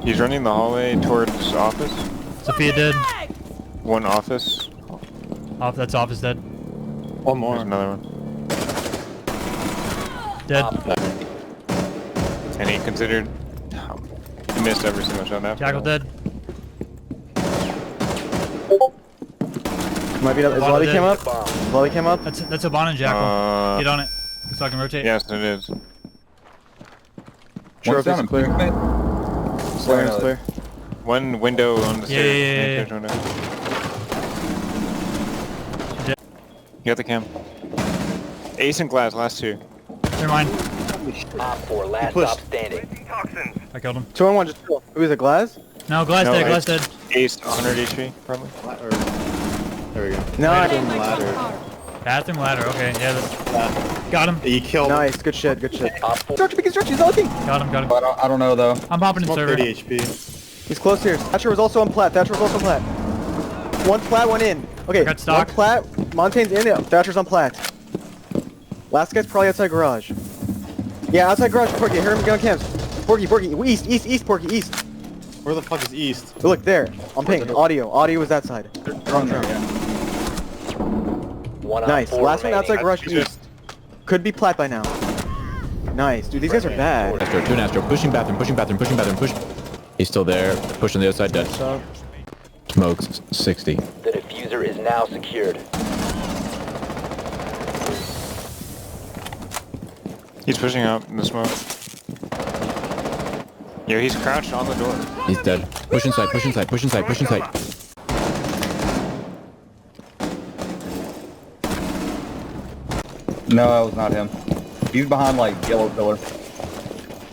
He's running the hallway towards office. Sophia dead. One office. That's office dead. One more. There's another one. Dead. And he considered... He missed every single shot after. Jackal dead. Might be. His lobby came up. Lobby came up. That's Obana and Jackal. Get on it. So I can rotate. Yes, it is. Trophy's clear. Slayer's clear. One window on the stairs. Yeah. You got the cam. Ace and glass, last two. Never mind. Op 4, last stop standing. I killed him. 2 on 1, just kill. Who is it, Glass? No, glass dead, glass dead. Ace, 100 HP, probably. There we go. No, ladder. Bathroom ladder, okay, yeah. Got him. You killed him. Nice, good shit, good shit. Structure, big construction, he's looking. Got him. I don't know though. I'm popping in server. 30 HP. He's close here. Thatcher was also on plat. One plat, one in. Okay, got stock. One plat. Montaigne's in it. Thatcher's on plat. Last guy's probably outside garage. Yeah, outside garage. Porky, hear him get on cams. Porky, east, Porky, east. Where the fuck is east? Look there. I'm ping. Audio is that side. Nice. Last one outside garage east. Could be plat by now. Nice, dude. These guys are bad. Astro, 2 and Astro. Pushing bathroom. Push. He's still there. Pushing the other side, dead. Smokes, 60. The diffuser is now secured. He's pushing up in the smoke. Yo, he's crouched on the door. He's dead. Push inside. No, that was not him. He's behind like yellow pillar.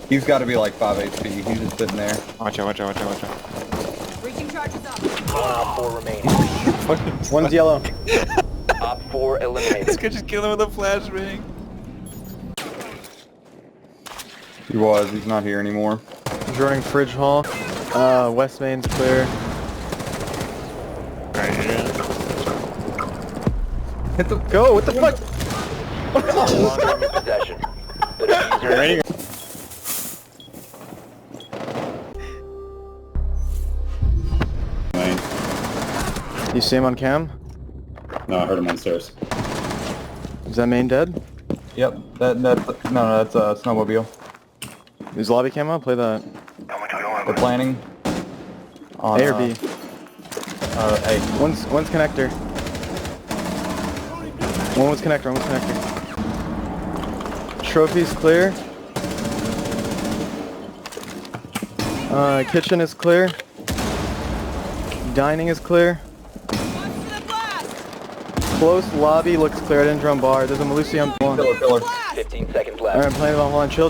He's got to be like 5 HP. He's just sitting there. Watch out. Breaching charges up. Op 4 remaining. One's yellow. Op 4 eliminated. This guy just killed him with a flashbang. He's not here anymore. He's running fridge hall. West main's clear. Right here. Hit the go. What the fuck? Possession. The diffuser Ready? You see him on cam? No, I heard him on stairs. Is that main dead? Yep. That's a snowmobile. Is lobby cam up? Play that. They're planning. On, A or B? A. One's connector. One was connector. Trophy's clear. Kitchen is clear. Dining is clear. Close lobby looks clear. I didn't drum bar. There's a Malusi on one. Pillar. 15 seconds left. Alright, I'm playing it on one. Chill.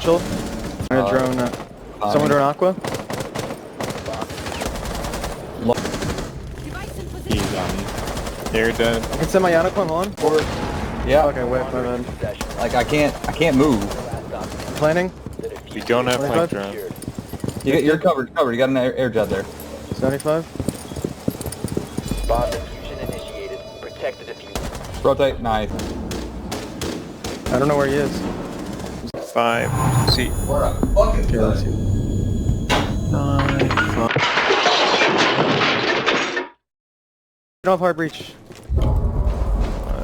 I'm gonna drone. Someone drone Aqua. He's on me. They're dead. I can send my Yanaqua on. Yeah. Okay, wait, my bad. Like I can't move. Planning. We don't have flank drone. You're covered. You got an air jet there. 75. Bomb diffusion initiated. Protect the diffuser. Rotate. Nice. I don't know where he is. 5. See. Okay, let's see. 9, 5. Get off hard breach.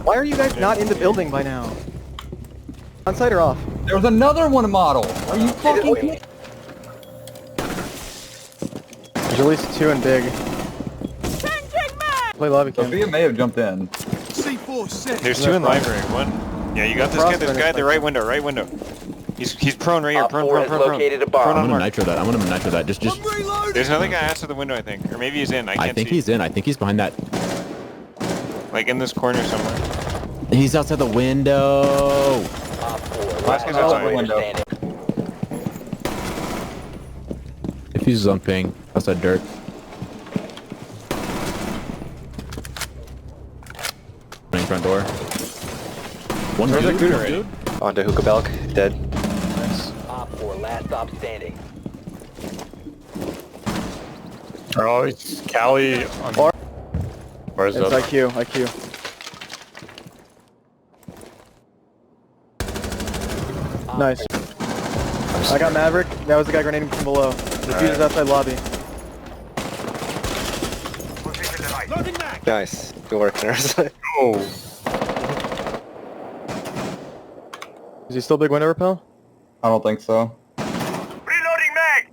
Why are you guys not in the building by now? On site or off? There was another one model. Are you fucking kidding? There's at least 2 in big. Play lobby cam. Sophia may have jumped in. There's 2 in library. One. Yeah, you got this guy. This guy at the right window. He's prone right here. Prone. Located a bomb. I'm gonna nitro that. Just. There's another guy outside the window, I think. Or maybe he's in. I can't see. He's in. I think he's behind that. Like in this corner somewhere. He's outside the window. Last guy's outside the window. If he's on ping, outside dirt. Running front door. One dude already. Onto hookah belk, dead. Nice. Op 4, last stop standing. Oh, it's Cali on... Where's It's the... IQ. Nice. I got Maverick. That was the guy grenading from below. The fuser's outside lobby. Nice. Good work there. Oh. Is he still big window repel? I don't think so. Reloading mag!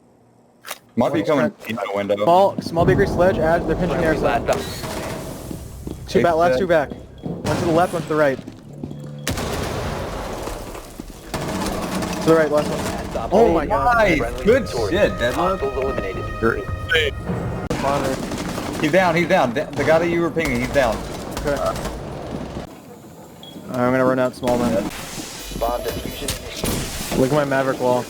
Might be coming in the window. Small bakery sledge, Ash, they're pinching air. Two back, last two back. One to the left, one to the right. To the right, last one. Oh my god. Nice! Good shit, Deadlift. He's down, he's down. The guy that you were pinging, he's down. Okay. I'm gonna run out small then. Bomb diffusion. Look at my Maverick wall.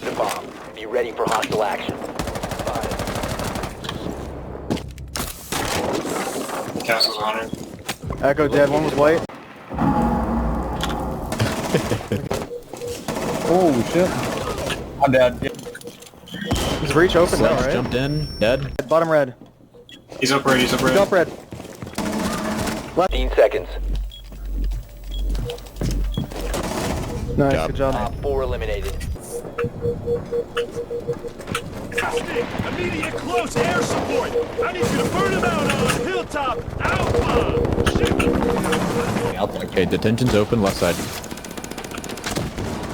The bomb. Be ready for hostile action. 5. Castle's on her. Echo dead, one was white. Oh shit. I'm dead. Is Breach open now, Sledge right? jumped in, dead. Bottom red. He's up red, he's up red. Jump red. 15 seconds. Nice, good job. Top 4 eliminated. Immediate close air support! I need you to burn him out on Hilltop Alpha! Okay, detention's open, left side.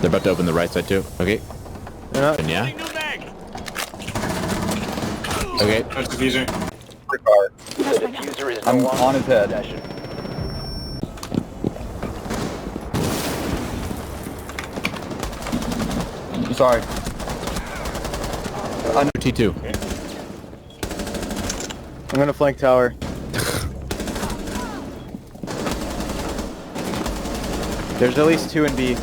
They're about to open the right side too. Okay. And yeah. Okay. Touch the diffuser. The diffuser is no I'm longer on his head. possession. Sorry. T2. I'm gonna flank tower. There's at least 2 in B.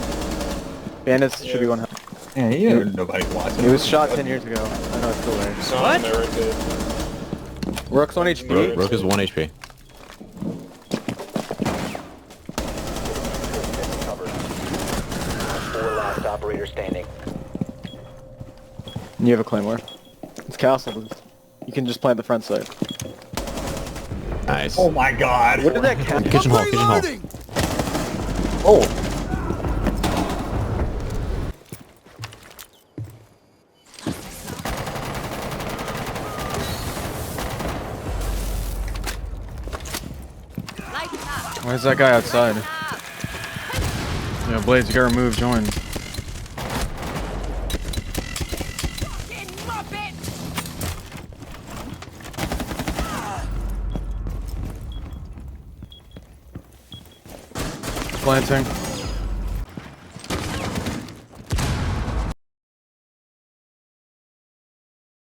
Bandits should be one. Yeah, yeah. Nobody watching. He was shot 10 years ago. I know it's still there. What? There right there. Rook's 1 HP. Rook is 1 HP. Covered. 4 last operator standing. And you have a claymore. It's castle. You can just plant the front side. Nice. Oh my god. What did that cat? Kitchen hall, kitchen hall. Oh. Why is that guy outside? Yeah, Blades, you gotta remove, join. Planting.